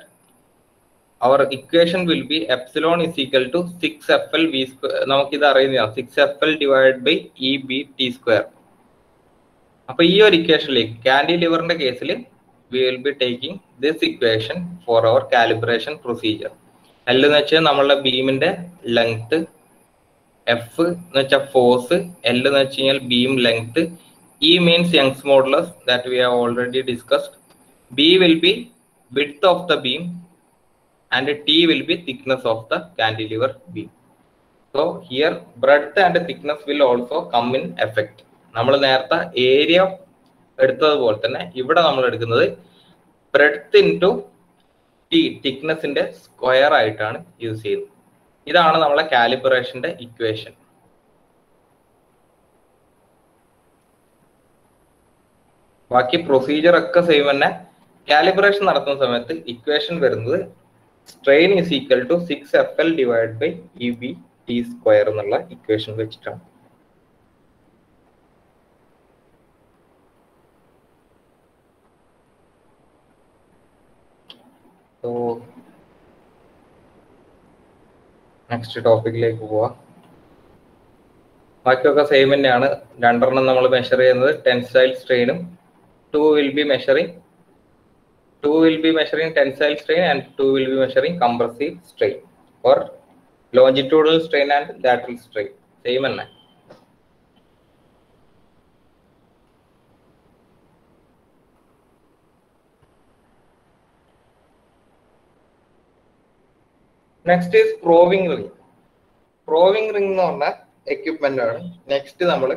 our equation will be epsilon is equal to 6FL v square. നമുക്കിത് അറിയുന്നതാണ്, 6FL divided by EBT square. അപ്പൊ ഈ ഒരു ഇക്വേഷനിലേക്ക് കാൻഡിലിവറിന്റെ കേസിൽ we will be taking this equation for our calibration procedure. L എന്ന് വെച്ചാൽ നമ്മളുടെ ബീമിന്റെ ലെങ്ത്, F എന്ന് വെച്ചാൽ ഫോഴ്സ്, L എന്ന് വെച്ച് കഴിഞ്ഞാൽ beam length, E means Young's modulus that we have already discussed, B will be width of the beam, and T will be thickness of the cantilever beam. So here breadth and thickness will also come in effect. നമ്മൾ നേരത്തെ area എടുത്തതുപോലെ തന്നെ ഇവിടെ നമ്മൾ എടുക്കുന്നത് breadth into T, thicknessന്റെ square ആയിട്ടാണ് use ചെയ്യുന്നത്. ഇതാണ് നമ്മളെ കാലിബ്രേഷന്റെ ഇക്വേഷൻ. ബാക്കി പ്രൊസീജിയർ ഒക്കെ സെയിം തന്നെ. കാലിബ്രേഷൻ നടത്തുന്ന സമയത്ത് ഇക്വേഷൻ വരുന്നത് strain is equal to 6FL divide by EBT square എന്നുള്ള ഇക്വേഷൻ വെച്ചിട്ടാണ്. സോ നെക്സ്റ്റ് ടോപ്പിക്കിലേക്ക് പോവാം. ബാക്കിയൊക്കെ സെയിം തന്നെയാണ്. രണ്ടെണ്ണം നമ്മൾ മെഷർ ചെയ്യുന്നത് ടെൻസൈൽ സ്ട്രെയിനും, two will be measuring tensile strain and two will be measuring compressive strain or longitudinal strain and lateral strain. Same തന്നെ. Next is probing ring. Probing ring എന്ന് പറഞ്ഞ എക്യുപ്മെന്റ് ആണ് നെക്സ്റ്റ് നമ്മൾ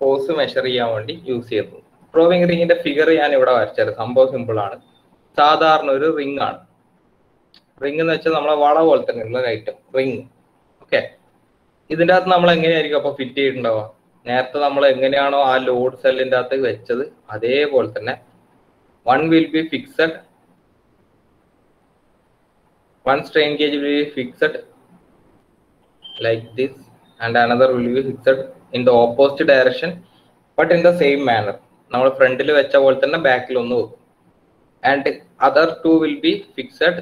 ഫോഴ്സ് മെഷർ ചെയ്യാൻ വേണ്ടി use ചെയ്യുന്നത്. പ്രോവിംഗ് റിങ്ങിന്റെ figure ഞാൻ ഇവിടെ വരച്ചത്. സംഭവം സിമ്പിൾ ആണ്. സാധാരണ ഒരു റിംഗ് ആണ്. റിംഗ് എന്ന് വെച്ചാൽ നമ്മളെ വള പോലെ തന്നെ ഉള്ള ഐറ്റം റിംഗ്. ഓക്കെ, ഇതിൻ്റെ അകത്ത് നമ്മൾ എങ്ങനെയായിരിക്കും അപ്പൊ ഫിറ്റ് ചെയ്തിട്ടുണ്ടാവുക? നേരത്തെ നമ്മൾ എങ്ങനെയാണോ ആ ലോഡ് സെല്ലിൻ്റെ അകത്ത് വെച്ചത് അതേപോലെ തന്നെ one will be fixed, one strain gauge will be fixed like this, and another will be fixed in the opposite direction but in the same manner. നമ്മൾ ഫ്രണ്ടിൽ വെച്ച പോലെ തന്നെ ബാക്കിൽ ഒന്ന് വെക്കും. And other two will be fixed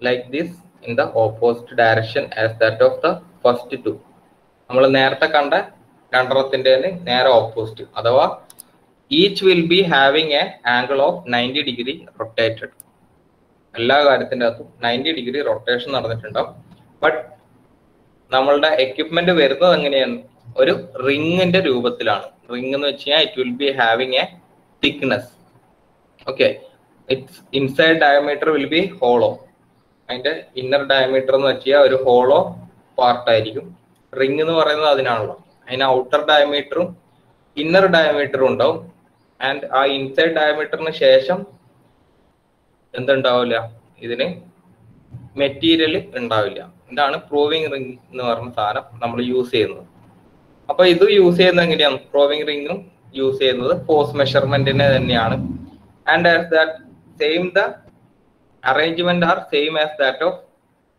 like this in the opposite direction as that of the first two. നമ്മൾ നേരത്തെ കണ്ട രണ്ടെണ്ണത്തിന്റെ നേരെ ഓപ്പോസിറ്റ്, അഥവാ each will be having a angle of 90 degree rotated. എല്ലാ കാര്യത്തിന്റെ അകത്തും 90 ഡിഗ്രി റൊട്ടേഷൻ നടന്നിട്ടുണ്ടാവും. ബട്ട് നമ്മളുടെ equipment വരുന്നത് എങ്ങനെയാണ്? ഒരു റിങ്ങിന്റെ രൂപത്തിലാണ്. റിംഗ് എന്ന് വെച്ച് കഴിഞ്ഞാൽ it will be having a thickness. Okay, it's inside diameter will be hollow. അതിന്റെ ഇന്നർ ഡയമീറ്റർ എന്ന് വെച്ചാൽ ഒരു ഹോളോ പാർട്ടായിരിക്കും. റിംഗ് എന്ന് പറയുന്നത് അതിനാണല്ലോ. അതിന് ഔട്ടർ ഡയമീറ്ററും ഇന്നർ ഡയമീറ്ററും ഉണ്ടാവും. ആൻഡ് ആ ഇൻസൈഡ് ഡയമീറ്ററിന് ശേഷം എന്തുണ്ടാവില്ല? ഇതിന് മെറ്റീരിയൽ ഉണ്ടാവില്ല. ഇതാണ് പ്രൂവിങ് റിംഗ് എന്ന് പറഞ്ഞ സാധനം നമ്മൾ യൂസ് ചെയ്യുന്നത്. അപ്പൊ ഇത് യൂസ് ചെയ്യുന്നത് എങ്ങനെയാണ്? പ്രൂവിങ് റിംഗും യൂസ് ചെയ്യുന്നത് ഫോഴ്സ് മെഷർമെന്റിന് തന്നെയാണ്. And as that same the arrangement are same as that of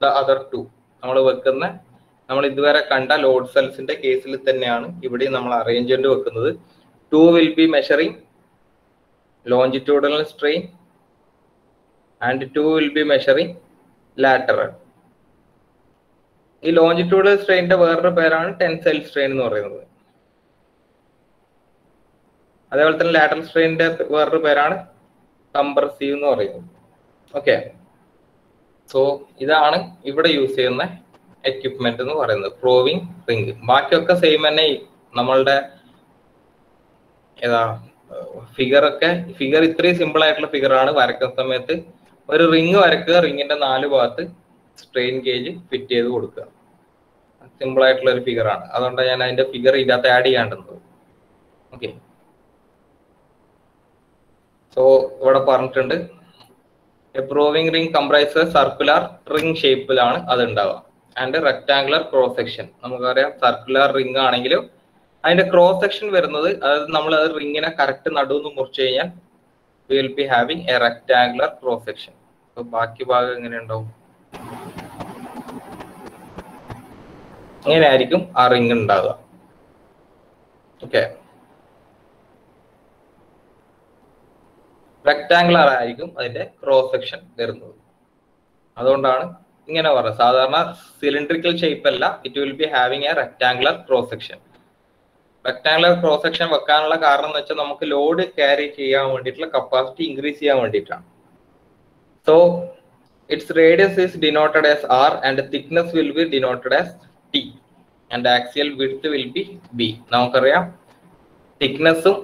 the other two. നമ്മൾ ഇതുവരെ കണ്ട ലോഡ് സെൽസിന്റെ കേസിൽ തന്നെയാണ് ഇവിടെ നമ്മൾ അറേഞ്ച്മെന്റ് വെക്കുന്നത്. Two will be measuring longitudinal strain and 2 will be measuring lateral. ഈ ലോഞ്ചിറ്റ്യൂഡൽ സ്ട്രെയിനിന്റെ വേറൊരു പേരാണ് ടെൻസൈൽ സ്ട്രെയിൻ എന്ന് പറയുന്നത്. അതേപോലെ തന്നെ ലാറ്ററൽ സ്ട്രെയിനിന്റെ വേറൊരു പേരാണ് കംപ്രസീവ് എന്ന് പറയുന്നത്. ഓക്കെ, സോ ഇതാണ് ഇവിടെ യൂസ് ചെയ്യുന്ന എക്യുപ്മെന്റ് എന്ന് പറയുന്നത്, പ്രൂവിങ് റിംഗ്. ബാക്കിയൊക്കെ സെയിം തന്നെ. നമ്മളുടെ ഫിഗർ ഇത്രയും സിമ്പിൾ ആയിട്ടുള്ള ഫിഗറാണ്. വരയ്ക്കുന്ന സമയത്ത് ഒരു റിംഗ് വരയ്ക്കുക, റിംഗിന്റെ 4 ഭാഗത്ത് സ്ട്രെയിൻ ഗേജ് ഫിറ്റ് ചെയ്ത് കൊടുക്കുക. സിമ്പിൾ ആയിട്ടുള്ള ഒരു ഫിഗറാണ്. അതുകൊണ്ടാണ് ഞാൻ അതിന്റെ ഫിഗർ ഇതിനകത്ത് ആഡ് ചെയ്യാണ്ടുന്നത്. ഓക്കെ, സോ ഇവിടെ പറഞ്ഞിട്ടുണ്ട് A proving ring comprises circular ring ഷേപ്പിലാണ് അത് ഉണ്ടാവുക. And rectangular cross section. നമുക്കറിയാം സർക്കുലർ റിംഗ് ആണെങ്കിലും അതിന്റെ ക്രോസ് സെക്ഷൻ വരുന്നത്, അതായത് നമ്മൾ അത് റിങ്ങിനെ കറക്റ്റ് നടുവെന്ന് മുറിച്ചു കഴിഞ്ഞാൽ we will be having a rectangular cross section. So ബാക്കി ഭാഗം എങ്ങനെ ഉണ്ടാവും? ഇങ്ങനെയായിരിക്കും ആ റിംഗ് ഉണ്ടാവുക. ഓക്കെ, റെക്ടാംഗുലർ ആയിരിക്കും അതിന്റെ ക്രോസ് സെക്ഷൻ വരുന്നത്. അതുകൊണ്ടാണ് ഇങ്ങനെ പറയുന്നത്. സാധാരണ സിലിണ്ടറിക്കൽ ഷേപ്പ് അല്ല, it will be having A rectangular cross section. Rectangular cross section വെക്കാനുള്ള കാരണം എന്ന് വെച്ചാൽ നമുക്ക് ലോഡ് ക്യാരി ചെയ്യാൻ വേണ്ടിയിട്ടുള്ള കപ്പാസിറ്റി ഇൻക്രീസ് ചെയ്യാൻ വേണ്ടിയിട്ടാണ്. So its radius is denoted as R and thickness will be denoted as T and axial width will be B. നമുക്കറിയാം തിക്നെസ്സും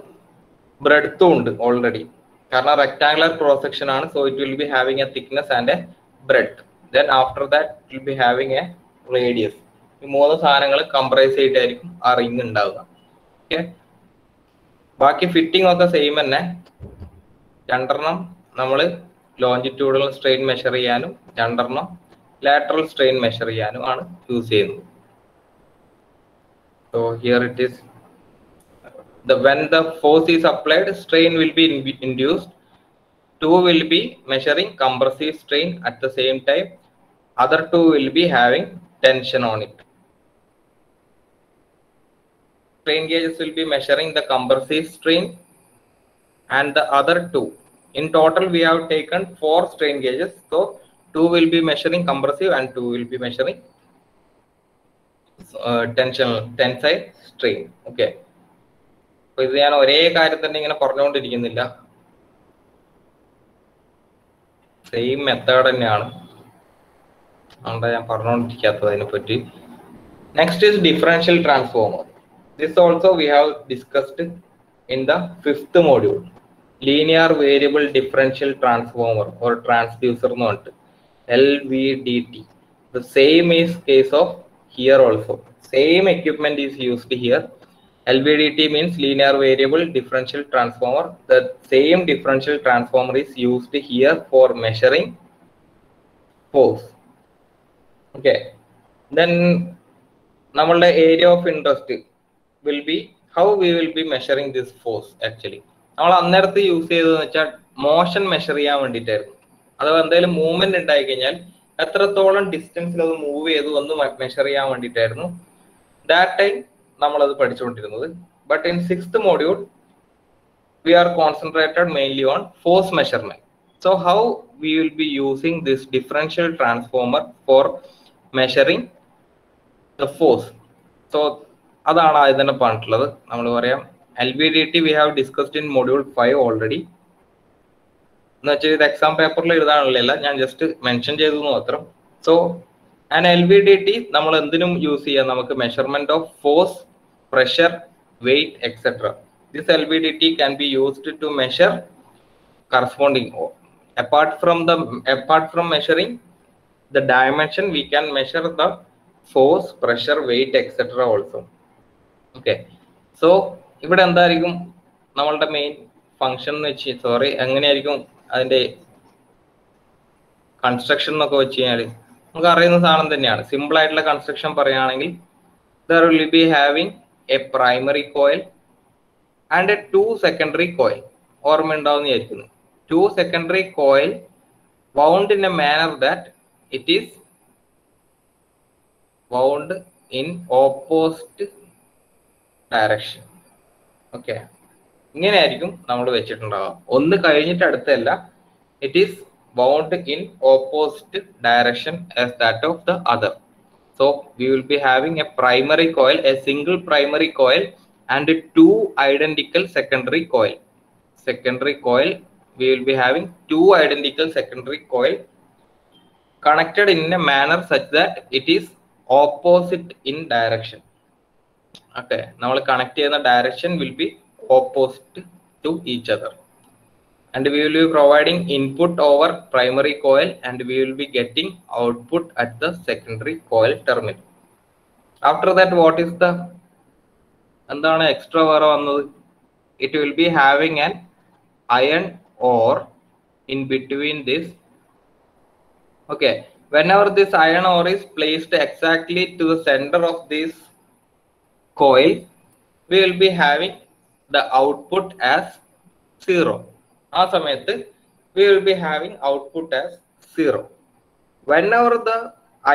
ബ്രെഡ്ത്തും ഉണ്ട് ഓൾറെഡി, കാരണം റെക്ടാംഗുലർ ക്രോസ് സെക്ഷൻ ആണ്. So it will be having a thickness and a breadth. Then after that will be having a radius. ഈ 3 സാധനങ്ങൾ comprise ചെയ്തിട്ടായിരിക്കും ആ ring ഉണ്ടാവുക. ബാക്കി ഫിറ്റിംഗ് ഒക്കെ സെയിം തന്നെ. 2 നമ്മൾ ലോഞ്ചിറ്റ്യൂഡൽ സ്ട്രെയിൻ മെഷർ ചെയ്യാനും 2 ലാറ്ററൽ സ്ട്രെയിൻ മെഷർ ചെയ്യാനും ആണ് യൂസ് ചെയ്യുന്നത്. So here it is. When the force is applied, strain will be induced. 2 will be measuring compressive strain at the same time. Other 2 will be having tension on it. Strain gauges will be measuring the compressive strain and the other 2. In total, we have taken 4 strain gauges. So 2 will be measuring compressive and 2 will be measuring tensile strain. Okay. So ഇത് ഞാൻ ഒരേ കാര്യം തന്നെ ഇങ്ങനെ പറഞ്ഞുകൊണ്ടിരിക്കുന്നില്ല, same method തന്നെയാണ്. അതുകൊണ്ടാണ് ഞാൻ പറഞ്ഞുകൊണ്ടിരിക്കാത്തത് അതിനെ പറ്റി. Next is differential transformer. This also we have discussed in the 5th module. Linear variable differential transformer or transducer എന്ന് പറഞ്ഞിട്ട് LVDT. The same is case of here also. Same equipment is used here. LVDT means linear variable differential transformer. The same differential transformer is used here for measuring force. Okay. Then നമ്മളുടെ area of interest will be how we will be measuring this force actually. നമ്മൾ അന്നേരത്ത് use ചെയ്തതെന്ന് വെച്ചാൽ motion measure ചെയ്യാൻ വേണ്ടിയിട്ടായിരുന്നു. അഥവാ എന്തെങ്കിലും movement ഉണ്ടായി കഴിഞ്ഞാൽ എത്രത്തോളം ഡിസ്റ്റൻസിൽ അത് മൂവ് ചെയ്തു എന്ന് മെഷർ ചെയ്യാൻ വേണ്ടിയിട്ടായിരുന്നു. ദാറ്റ് ടൈം നമ്മളത് പഠിച്ചുകൊണ്ടിരുന്നത്. But in 6th module we are concentrated mainly on force measurement. So how we will be using this differential transformer for measuring the force? So അതാണ് ഇതിനെ പറഞ്ഞിട്ടുള്ളത്. നമ്മൾ പറയാം LVDT we have discussed in module 5 already. എന്ന് വെച്ചാൽ ഇത് exam പേപ്പറിൽ എഴുതാനുള്ള ഞാൻ ജസ്റ്റ് മെൻഷൻ ചെയ്തു മാത്രം. സോ ആൻഡ് LVDT നമ്മൾ എന്തിനും യൂസ് ചെയ്യാം, നമുക്ക് measurement of force, pressure, weight, etc. This LVDT can be used to measure corresponding. Apart from measuring the dimension, we can measure the force, pressure, weight, etc. also. Okay. So ഇവിടെ എന്തായിരിക്കും നമ്മളുടെ main function എന്ന് വെച്ച് എങ്ങനെയായിരിക്കും അതിന്റെ construction എന്നൊക്കെ വെച്ച് കഴിഞ്ഞാൽ നമുക്ക് അറിയുന്ന സാധനം തന്നെയാണ്. സിമ്പിൾ ആയിട്ടുള്ള കൺസ്ട്രക്ഷൻ പറയുകയാണെങ്കിൽ there will be having a primary coil and a 2 secondary coil. ഓർമ്മ ഉണ്ടാവുന്ന വിചാരിക്കുന്നു. 2 secondary coil wound in a manner that it is wound in opposite direction. Okay. ഇങ്ങനെയായിരിക്കും നമ്മൾ വെച്ചിട്ടുണ്ടാവുക. ഒന്ന് കഴിഞ്ഞിട്ട് അടുത്തല്ല, it is wound in opposite direction as that of the other. So we will be having a primary coil, a single primary coil and 2 identical secondary coil. Secondary coil, we will be having 2 identical secondary coil connected in a manner such that it is opposite in direction. Okay, now connect the direction will be opposite to each other, and we will be providing input over primary coil and we will be getting output at the secondary coil terminal. After that, what is the extra vara vannathu? It will be having an iron ore in between this. Okay, whenever this iron ore is placed exactly to the center of this coil, we will be having the output as 0. ആ സമയത്ത് we will be having output as 0. Whenever the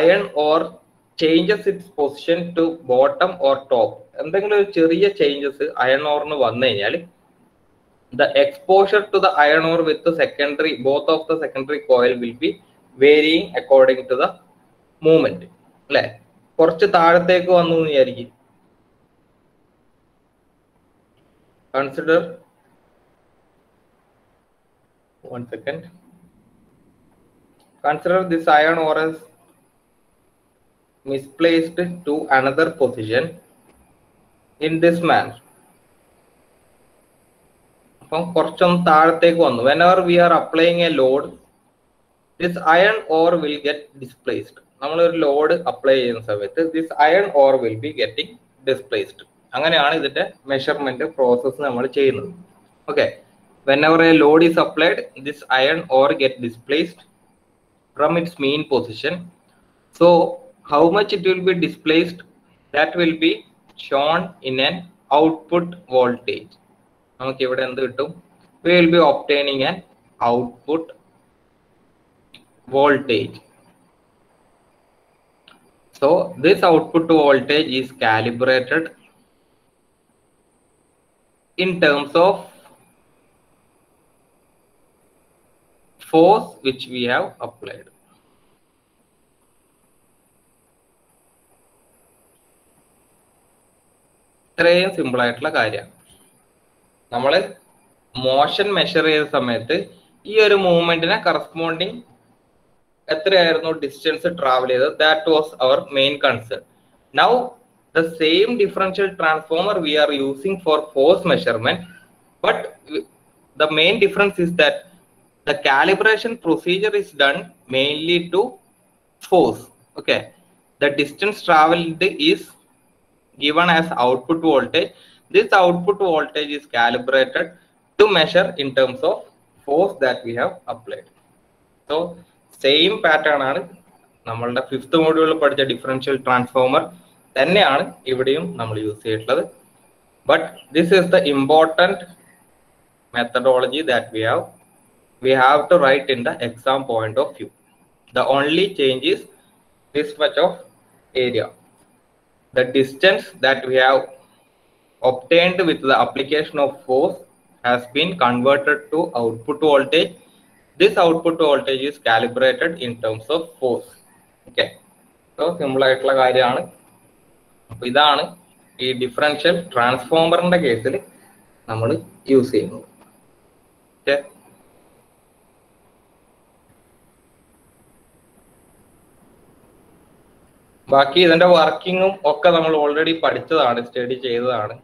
iron ore changes its position to bottom or top, എന്തെങ്കിലും ഒരു ചെറിയ changes iron ഓറിന് വന്നു കഴിഞ്ഞാൽ the exposure to the iron ore with the secondary, both of the secondary coil will be varying according to the movement. അല്ലെ, കുറച്ച് താഴത്തേക്ക് വന്നു എന്ന് വിചാരിക്കും. Consider, one second, consider this iron ore is misplaced to another position in this manner. Whenever we are applying a load, this iron ore will get displaced. Load apply this iron ore will be getting displaced. അങ്ങനെയാണ് ഇതിന്റെ measurement process നമ്മൾ ചെയ്യുന്നത്. Okay, whenever a load is applied, this iron ore get displaced from its mean position. So how much it will be displaced, that will be shown in an output voltage. നമുക്ക് ഇവിടെ എന്ത് കിട്ടും? We will be obtaining an output voltage. So this output voltage is calibrated in terms of force which we have applied. ഇത്രയും simple ആയിട്ടുള്ള കാര്യമാണ്. നമ്മൾ motion measure ചെയ്ത സമയത്ത് ഈ ഒരു മൂവ്മെന്റിനെ കറസ്പോണ്ടിങ് എത്രയായിരുന്നു ഡിസ്റ്റൻസ് ട്രാവൽ ചെയ്തത്, that was our main concern. Now the same differential transformer we are using for force measurement, but the main difference is that the calibration procedure is done mainly to force. Okay, the distance traveled is given as output voltage. This output voltage is calibrated to measure in terms of force that we have applied. So same pattern ആണ് നമ്മളുടെ 5th module പഠിച്ച differential transformer തന്നെയാണ് ഇവിടെയും നമ്മൾ use ചെയ്തിട്ടുള്ളത്. But this is the important methodology that we have to write in the exam point of view. The only change is this much of area. the distance that we have obtained with the application of force has been converted to output voltage. This output voltage is calibrated in terms of force. Okay, so simple ആയിട്ടുള്ള കാര്യമാണ്. അപ്പോൾ ഇതാണ് ഈ differential ട്രാൻസ്ഫോമറിന്റെ കേസിൽ നമ്മൾ use ചെയ്യുന്നത്. Okay, ബാക്കി ഇതിന്റെ വർക്കിങ്ങും ഒക്കെ നമ്മൾ ഓൾറെഡി പഠിച്ചതാണ്, സ്റ്റഡി ചെയ്തതാണ്.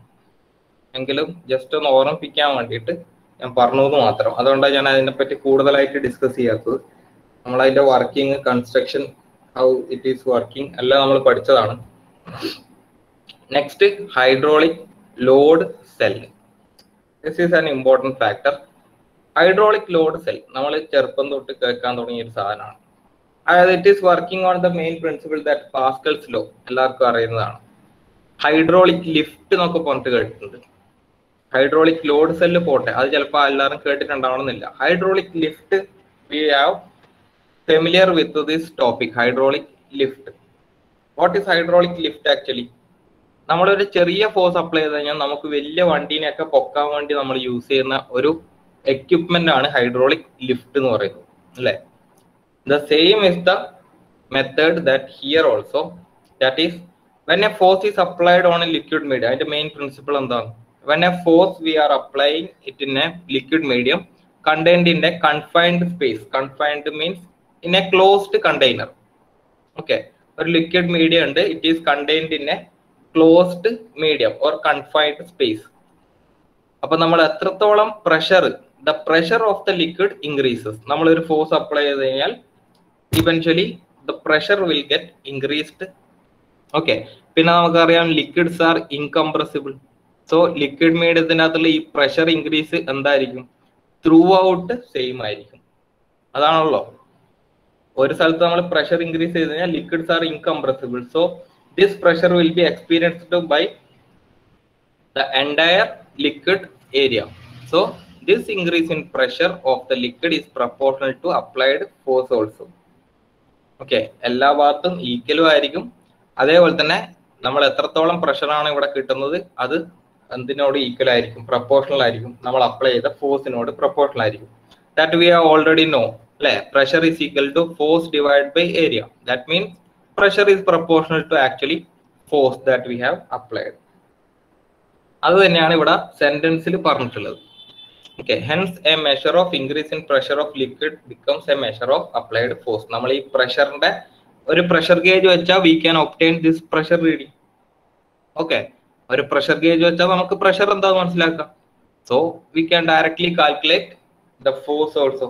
എങ്കിലും ജസ്റ്റ് ഒന്ന് ഓർമ്മിപ്പിക്കാൻ വേണ്ടിയിട്ട് ഞാൻ പറഞ്ഞത് മാത്രം. അതുകൊണ്ടാണ് ഞാൻ അതിനെപ്പറ്റി കൂടുതലായിട്ട് ഡിസ്കസ് ചെയ്യാത്തത്. നമ്മൾ അതിന്റെ working, construction, how it is working എല്ലാം നമ്മൾ പഠിച്ചതാണ്. Next, hydraulic load cell. This is an important factor. Hydraulic load cell നമ്മൾ ചെറുപ്പം തൊട്ട് കേൾക്കാൻ തുടങ്ങിയ ഒരു സാധനമാണ്. അതായത് it is working on the main principle that Pascal's law, എല്ലാവർക്കും അറിയുന്നതാണ്. ഹൈഡ്രോളിക് ലിഫ്റ്റ് എന്നൊക്കെ പറഞ്ഞിട്ട് കേട്ടിട്ടുണ്ട്. ഹൈഡ്രോളിക് ലോഡ് സെല്ല് പോട്ടെ, അത് ചിലപ്പോൾ എല്ലാവരും കേട്ടിട്ടുണ്ടാവണമെന്നില്ല. Hydraulic lift, we have familiar with this topic, hydraulic lift. What is hydraulic lift actually? നമ്മളൊരു ചെറിയ ഫോഴ്സ് അപ്ലൈ ചെയ്ത് കഴിഞ്ഞാൽ നമുക്ക് വലിയ വണ്ടീനെയൊക്കെ പൊക്കാൻ വേണ്ടി നമ്മൾ യൂസ് ചെയ്യുന്ന ഒരു എക്യുപ്മെന്റ് ആണ് ഹൈഡ്രോളിക് ലിഫ്റ്റ് എന്ന് പറയുന്നത്, അല്ലേ? The same is the method that here also, that is when a force is applied on a liquid medium. And the main principle എന്താണ്? When a force we are applying it in a liquid medium contained in a confined space. Confined means in a closed container. Okay, ഒരു liquid medium ഉണ്ട്, it is contained in a closed medium or confined space. അപ്പൊ നമ്മൾ എത്രത്തോളം pressure, the pressure of the liquid increases. നമ്മൾ ഒരു force apply ചെയ്ത് കഴിഞ്ഞാൽ eventually the pressure will get increased. Okay, പിന്നെ നമുക്കറിയാം liquids are incompressible. So liquid mediumത്തിനകത്തുള്ള ഈ പ്രഷർ ഇൻക്രീസ് എന്തായിരിക്കും? ത്രൂ ഔട്ട് സെയിം ആയിരിക്കും. അതാണല്ലോ, ഒരു സ്ഥലത്ത് നമ്മൾ പ്രഷർ ഇൻക്രീസ് ചെയ്ത് കഴിഞ്ഞാൽ liquids are incompressible. So this pressure will be experienced by the entire liquid area. So this increase in pressure of the liquid is proportional to applied force also. Okay, എല്ലാ ഭാഗത്തും ഈക്വലും ആയിരിക്കും. അതേപോലെ തന്നെ നമ്മൾ എത്രത്തോളം പ്രഷറാണ് ഇവിടെ കിട്ടുന്നത് അത് എന്തിനോട് ഈക്വൽ ആയിരിക്കും? പ്രപ്പോർഷണൽ ആയിരിക്കും. നമ്മൾ അപ്ലൈ ചെയ്ത ഫോഴ്സിനോട് പ്രപ്പോർഷണൽ ആയിരിക്കും. That we have already know, അല്ലെ? Pressure is equal to force divide by area. That means pressure is proportional to actually force that we have applied. അത് തന്നെയാണ് ഇവിടെ സെന്റൻസിൽ പറഞ്ഞിട്ടുള്ളത്. Okay, hence a measure of increase in pressure of liquid becomes a measure of applied force. നമ്മൾ ഈ പ്രഷറിന്റെ ഒരു pressure gauge വെച്ചാൽ we can obtain this pressure reading. Okay, ഒരു pressure gauge വെച്ചാൽ നമുക്ക് പ്രഷർ എന്താന്ന് മനസ്സിലാക്കാം. So we can directly calculate the force also,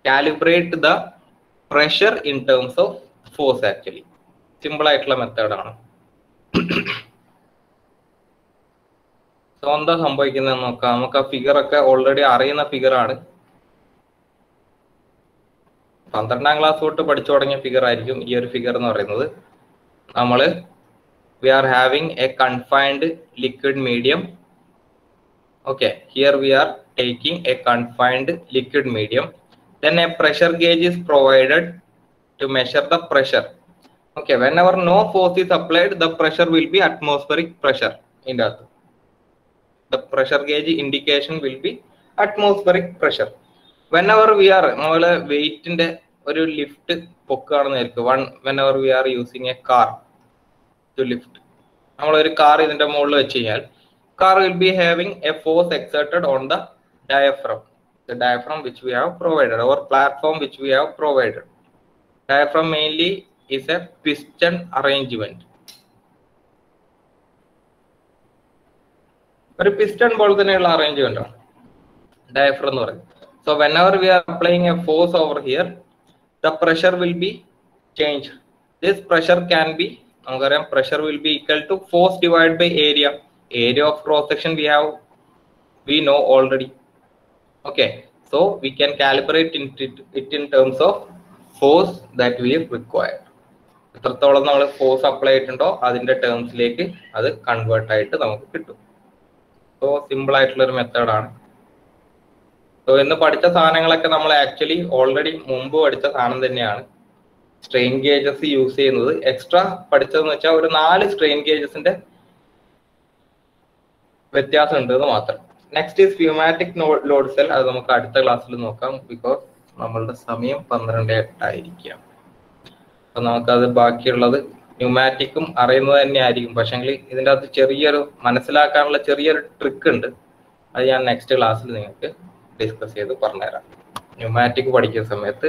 calibrate the pressure in terms of force. Actually simple ആയിട്ടുള്ള മെത്തേഡാണ്. സോ എന്താ സംഭവിക്കുന്നതെന്ന് നോക്കാം. നമുക്ക് ആ ഫിഗർ ഒക്കെ ഓൾറെഡി അറിയുന്ന ഫിഗർ ആണ്. 12ാം ക്ലാസ് തൊട്ട് പഠിച്ചു തുടങ്ങിയ ഫിഗർ ആയിരിക്കും ഈ ഒരു ഫിഗർ എന്ന് പറയുന്നത്. നമ്മള് we are having a confined liquid medium. Okay, here we are taking a confined liquid medium. Then a pressure gauge is provided to measure the pressure. Okay, whenever no force is applied, the pressure will be atmospheric pressure. In that, the pressure gauge indication will be atmospheric pressure. Whenever we are നമ്മള് വെയിറ്റിന്റെ ഒരു lift പൊക്കുകയാണെന്നായിരിക്കും. whenever we are using a car to lift, നമ്മളൊരു car ഇതിന്റെ മുകളിൽ വെച്ച് കഴിഞ്ഞാൽ car will be having a force exerted on the diaphragm, the diaphragm which we have provided, or platform which we have provided. Diaphragm mainly is a piston arrangement. ഒരു piston പോലെ തന്നെയുള്ള arrangement ആണ് diaphragm എന്ന് പറയുന്നത്. So whenever we are applying a force over here, the pressure will be changed. This pressure can be, നമുക്കറിയാം, pressure will be equal to force divided by area. Area of cross section we know already. Okay, so we can calibrate it in terms of force that we require. എത്രത്തോളം നമ്മൾ force apply ചെയ്തിട്ടുണ്ടോ അതിന്റെ ടേംസിലേക്ക് അത് convert ആയിട്ട് നമുക്ക് കിട്ടും. So simple ആയിട്ടുള്ള ഒരു മെത്തേഡാണ്. സോ ഇന്ന് പഠിച്ച സാധനങ്ങളൊക്കെ നമ്മൾ ആക്ച്വലി ഓൾറെഡി മുമ്പ് പഠിച്ച സാധനം തന്നെയാണ്. സ്ട്രെയിൻ ഗേജസ് യൂസ് ചെയ്യുന്നത്. എക്സ്ട്രാ പഠിച്ചതെന്ന് വെച്ചാൽ ഒരു 4 സ്ട്രെയിൻ ഗേജസിന്റെ വ്യത്യാസം ഉണ്ട് എന്ന് മാത്രം. Next is pneumatic load cell. അത് നമുക്ക് അടുത്ത ക്ലാസ്സിൽ നോക്കാം, ബിക്കോസ് നമ്മളുടെ സമയം 12:08 ആയിരിക്കാം. അപ്പൊ നമുക്കത് ബാക്കിയുള്ളത് ന്യൂമാറ്റിക്കും അറിയുന്നത് തന്നെ ആയിരിക്കും. പക്ഷെങ്കിൽ ഇതിൻ്റെ അകത്ത് ചെറിയൊരു മനസ്സിലാക്കാനുള്ള ചെറിയൊരു ട്രിക്ക് ഉണ്ട്. അത് ഞാൻ നെക്സ്റ്റ് ക്ലാസ്സിൽ നിങ്ങൾക്ക് ഡിസ്കസ് ചെയ്ത് പറഞ്ഞുതരാം. ന്യൂമാറ്റിക് പഠിക്കുന്ന സമയത്ത്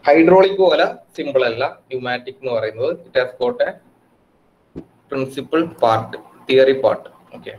ഹൈഡ്രോളിക് പോലെ സിമ്പിൾ അല്ല ന്യൂമാറ്റിക് എന്ന് പറയുന്നത്. It has got A principal part, theory part. Okay.